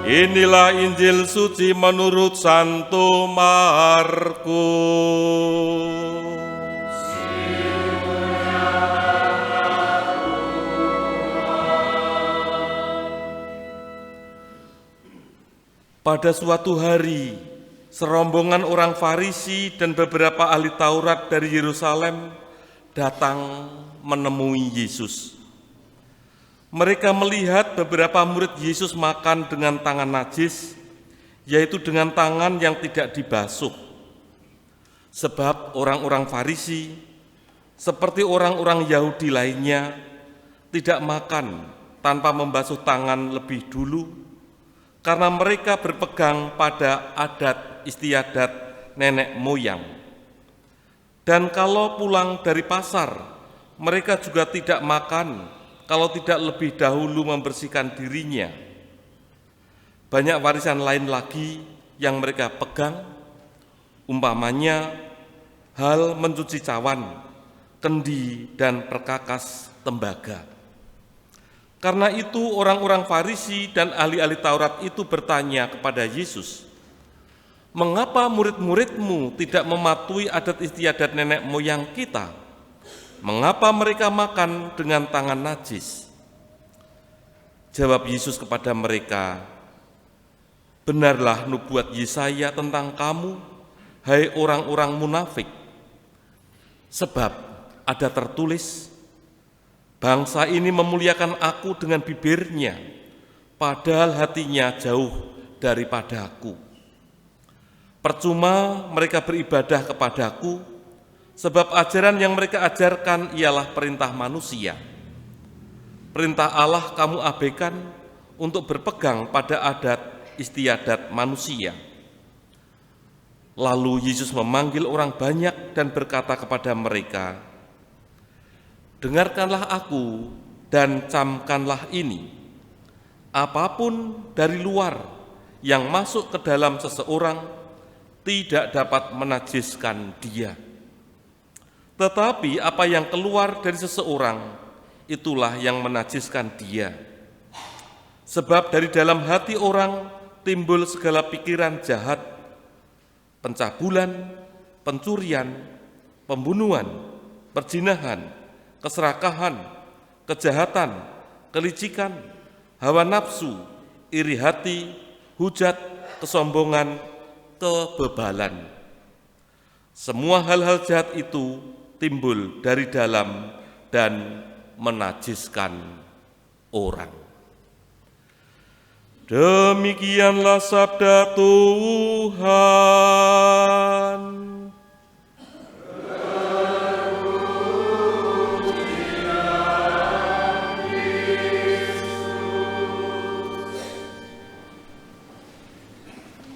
Inilah Injil suci menurut Santo Markus. Pada suatu hari, serombongan orang Farisi dan beberapa ahli Taurat dari Yerusalem datang menemui Yesus. Mereka melihat beberapa murid Yesus makan dengan tangan najis, yaitu dengan tangan yang tidak dibasuh. Sebab orang-orang Farisi, seperti orang-orang Yahudi lainnya, tidak makan tanpa membasuh tangan lebih dulu, karena mereka berpegang pada adat istiadat nenek moyang. Dan kalau pulang dari pasar, mereka juga tidak makan kalau tidak lebih dahulu membersihkan dirinya. Banyak warisan lain lagi yang mereka pegang, umpamanya hal mencuci cawan, kendi, dan perkakas tembaga. Karena itu orang-orang Farisi dan ahli-ahli Taurat itu bertanya kepada Yesus, "Mengapa murid-muridmu tidak mematuhi adat istiadat nenek moyang kita? Mengapa mereka makan dengan tangan najis?" Jawab Yesus kepada mereka, "Benarlah nubuat Yesaya tentang kamu, hai orang-orang munafik. Sebab ada tertulis, bangsa ini memuliakan aku dengan bibirnya, padahal hatinya jauh daripadaku. Percuma mereka beribadah kepadaku, sebab ajaran yang mereka ajarkan ialah perintah manusia. Perintah Allah kamu abaikan untuk berpegang pada adat istiadat manusia." Lalu Yesus memanggil orang banyak dan berkata kepada mereka, "Dengarkanlah aku dan camkanlah ini. Apapun dari luar yang masuk ke dalam seseorang tidak dapat menajiskan dia. Tetapi apa yang keluar dari seseorang, itulah yang menajiskan dia. Sebab dari dalam hati orang timbul segala pikiran jahat, pencabulan, pencurian, pembunuhan, perzinahan, keserakahan, kejahatan, kelicikan, hawa nafsu, iri hati, hujat, kesombongan, kebebalan. Semua hal-hal jahat itu timbul dari dalam dan menajiskan orang." Demikianlah sabda Tuhan.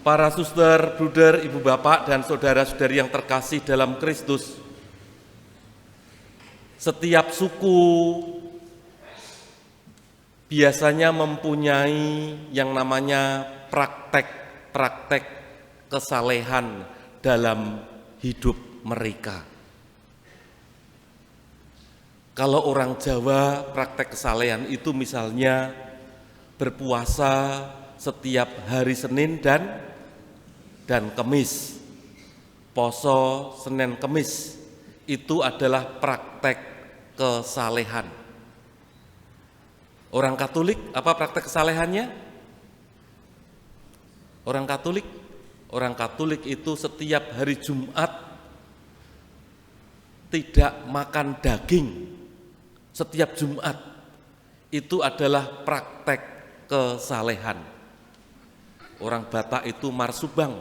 Para suster, bruder, ibu bapak, dan saudara-saudari yang terkasih dalam Kristus, setiap suku biasanya mempunyai yang namanya praktek kesalehan dalam hidup mereka. Kalau orang Jawa, praktek kesalehan itu misalnya berpuasa setiap hari Senin dan Kemis. Poso Senin Kemis itu adalah praktek kesalehan. Orang Katolik, apa praktek kesalehannya? Orang Katolik itu setiap hari Jumat tidak makan daging. Setiap Jumat itu adalah praktek kesalehan. Orang Batak itu marsubang,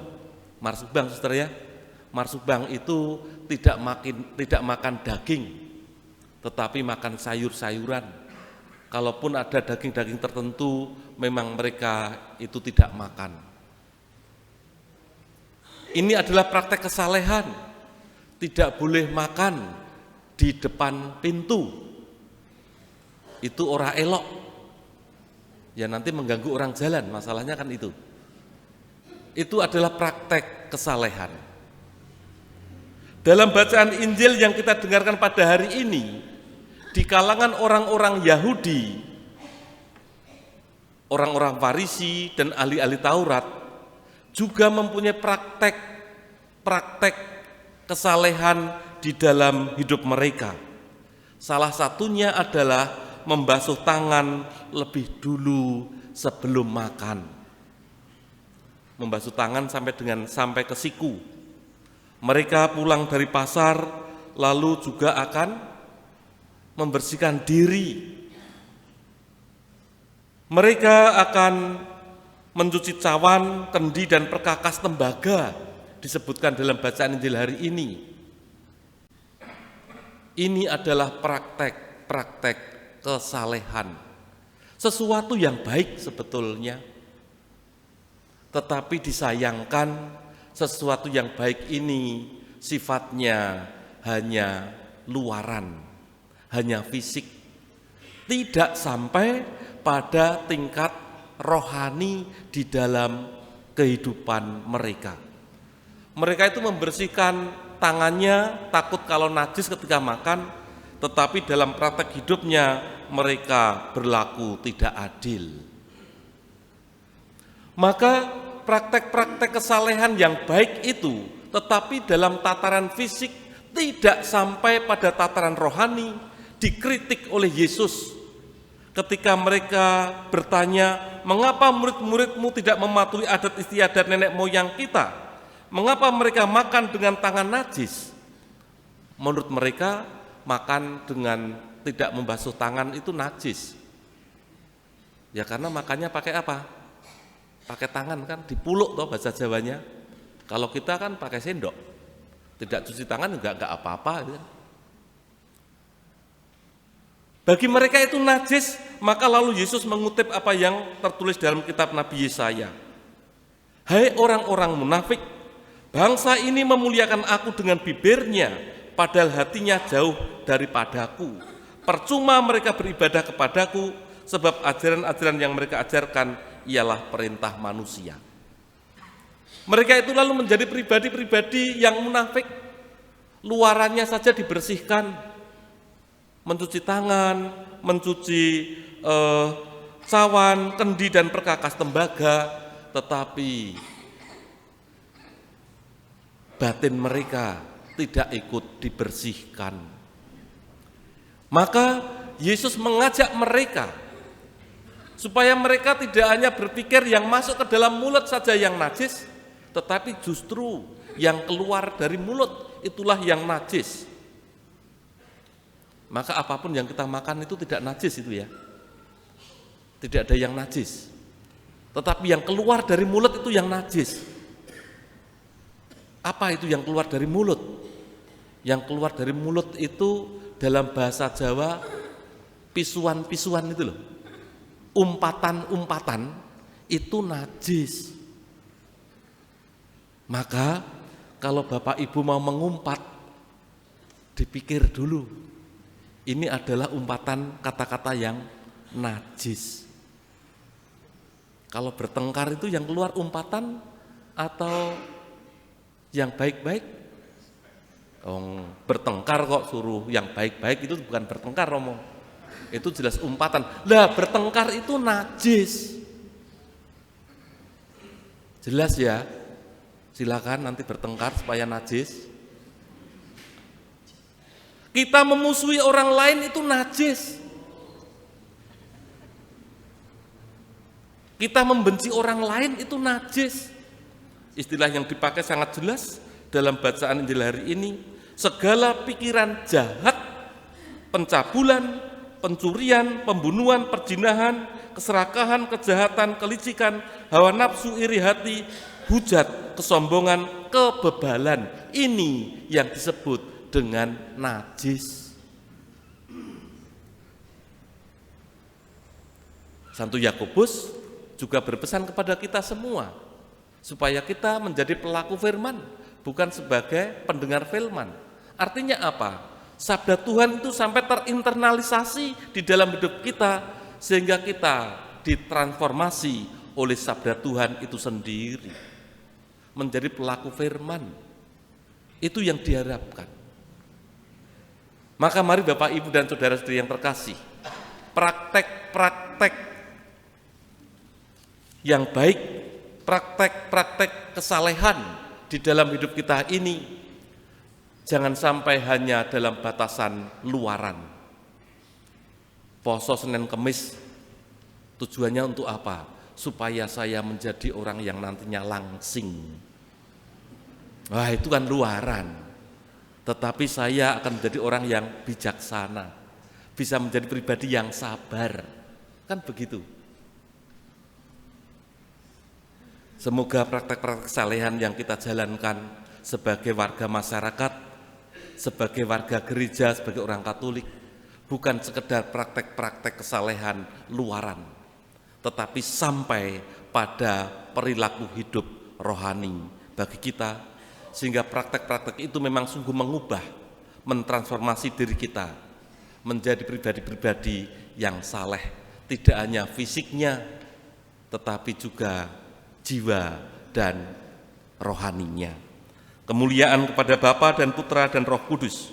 saudara ya. Marsubang itu tidak makan daging, tetapi makan sayur-sayuran. Kalaupun ada daging-daging tertentu, memang mereka itu tidak makan. Ini adalah praktek kesalehan. Tidak boleh makan di depan pintu. Itu ora elok. Ya nanti mengganggu orang jalan, masalahnya kan itu. Itu adalah praktek kesalehan. Dalam bacaan Injil yang kita dengarkan pada hari ini, di kalangan orang-orang Yahudi, orang-orang Farisi dan ahli-ahli Taurat juga mempunyai praktek kesalehan di dalam hidup mereka. Salah satunya adalah membasuh tangan lebih dulu sebelum makan. Membasuh tangan sampai ke siku. Mereka pulang dari pasar lalu juga akan membersihkan diri. Mereka akan mencuci cawan, kendi, dan perkakas tembaga, disebutkan dalam bacaan Injil hari ini. Ini adalah praktek kesalehan. Sesuatu yang baik sebetulnya. Tetapi disayangkan sesuatu yang baik ini sifatnya hanya luaran, hanya fisik. Tidak sampai pada tingkat rohani di dalam kehidupan mereka. Mereka itu membersihkan tangannya takut kalau najis ketika makan, tetapi dalam praktek hidupnya mereka berlaku tidak adil. Maka praktek-praktek kesalehan yang baik itu, tetapi dalam tataran fisik tidak sampai pada tataran rohani, dikritik oleh Yesus. Ketika mereka bertanya, mengapa murid-muridmu tidak mematuhi adat istiadat nenek moyang kita? Mengapa mereka makan dengan tangan najis? Menurut mereka, makan dengan tidak membasuh tangan itu najis. Ya karena makannya pakai apa? Pakai tangan kan, dipuluk toh bahasa Jawanya. Kalau kita kan pakai sendok. Tidak cuci tangan enggak apa-apa gitu. Bagi mereka itu najis, maka lalu Yesus mengutip apa yang tertulis dalam kitab Nabi Yesaya. Hai orang-orang munafik, bangsa ini memuliakan aku dengan bibirnya, padahal hatinya jauh daripadaku. Percuma mereka beribadah kepadaku, sebab ajaran-ajaran yang mereka ajarkan ialah perintah manusia. Mereka itu lalu menjadi pribadi-pribadi yang munafik. Luarannya saja dibersihkan, mencuci tangan, mencuci cawan, kendi, dan perkakas tembaga, tetapi batin mereka tidak ikut dibersihkan. Maka Yesus mengajak mereka supaya mereka tidak hanya berpikir yang masuk ke dalam mulut saja yang najis, tetapi justru yang keluar dari mulut itulah yang najis. Maka apapun yang kita makan itu tidak najis itu ya. Tidak ada yang najis. Tetapi yang keluar dari mulut itu yang najis. Apa itu yang keluar dari mulut? Yang keluar dari mulut itu dalam bahasa Jawa pisuan-pisuan itu loh. Umpatan-umpatan itu najis. Maka kalau Bapak Ibu mau mengumpat, dipikir dulu. Ini adalah umpatan kata-kata yang najis. Kalau bertengkar itu yang keluar umpatan atau yang baik-baik? Bertengkar kok suruh yang baik-baik, itu bukan bertengkar Romo. Itu jelas umpatan. Lah bertengkar itu najis. Jelas ya? Silakan nanti bertengkar supaya najis. Kita memusuhi orang lain itu najis. Kita membenci orang lain itu najis. Istilah yang dipakai sangat jelas dalam bacaan Injil hari ini. Segala pikiran jahat, pencabulan, pencurian, pembunuhan, perzinahan, keserakahan, kejahatan, kelicikan, hawa nafsu, iri hati, hujat, kesombongan, kebebalan. Ini yang disebut dengan najis. Santo Yakobus juga berpesan kepada kita semua supaya kita menjadi pelaku firman, bukan sebagai pendengar firman. Artinya apa? Sabda Tuhan itu sampai terinternalisasi di dalam hidup kita sehingga kita ditransformasi oleh sabda Tuhan itu sendiri menjadi pelaku firman. Itu yang diharapkan. Maka mari Bapak, Ibu, dan saudara-saudari yang terkasih, praktek-praktek yang baik, praktek-praktek kesalehan di dalam hidup kita ini jangan sampai hanya dalam batasan luaran. Poso Senin Kemis tujuannya untuk apa? Supaya saya menjadi orang yang nantinya langsing. Wah, itu kan luaran. Tetapi saya akan menjadi orang yang bijaksana, bisa menjadi pribadi yang sabar. Kan begitu. Semoga praktek-praktek kesalehan yang kita jalankan sebagai warga masyarakat, sebagai warga gereja, sebagai orang Katolik, bukan sekedar praktek-praktek kesalehan luaran, tetapi sampai pada perilaku hidup rohani bagi kita, sehingga praktek-praktek itu memang sungguh mengubah, mentransformasi diri kita menjadi pribadi-pribadi yang saleh, tidak hanya fisiknya, tetapi juga jiwa dan rohaninya. Kemuliaan kepada Bapa dan Putra dan Roh Kudus,